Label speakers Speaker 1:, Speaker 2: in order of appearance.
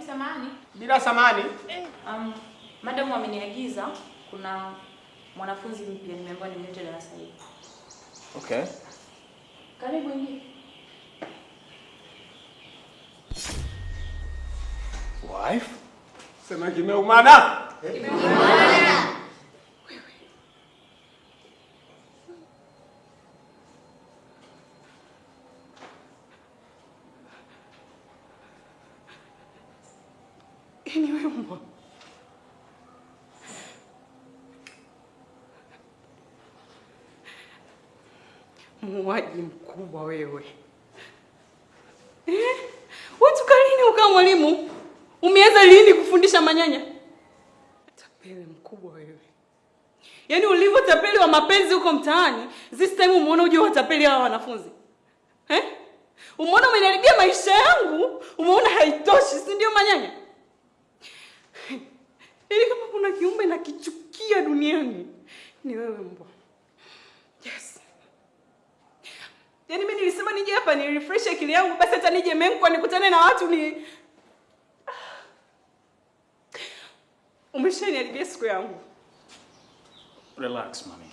Speaker 1: samani.
Speaker 2: Bila samani?
Speaker 1: Madam ameniagiza kuna mwanafunzi mpya nimeambiwa nimlete darasa hili.
Speaker 2: Okay.
Speaker 1: Karibu ingie.
Speaker 2: Wife? Sema kimeumana?
Speaker 1: Kimeumana.
Speaker 3: Wewe mbwa. Muuaji mkubwa wewe. Watu kalini ukawa mwalimu? Umeanza lini kufundisha manyanya? Tapeli mkubwa wewe. Yaani ulivyo tapeli wa mapenzi huko mtaani, this time umeona uje watapeli hawa wanafunzi. Umeona umeniharibia maisha yangu, umeona haitoshi, si ndio manyanya? Ili kama kuna kiumbe na kichukia duniani, ni wewe mbwa. Yes. Yaani mimi nilisema nije hapa ni refresh akili yangu, basi hata nije Menkwa nikutane na watu ni umeshaniharibia siku yangu.
Speaker 2: Relax, mommy.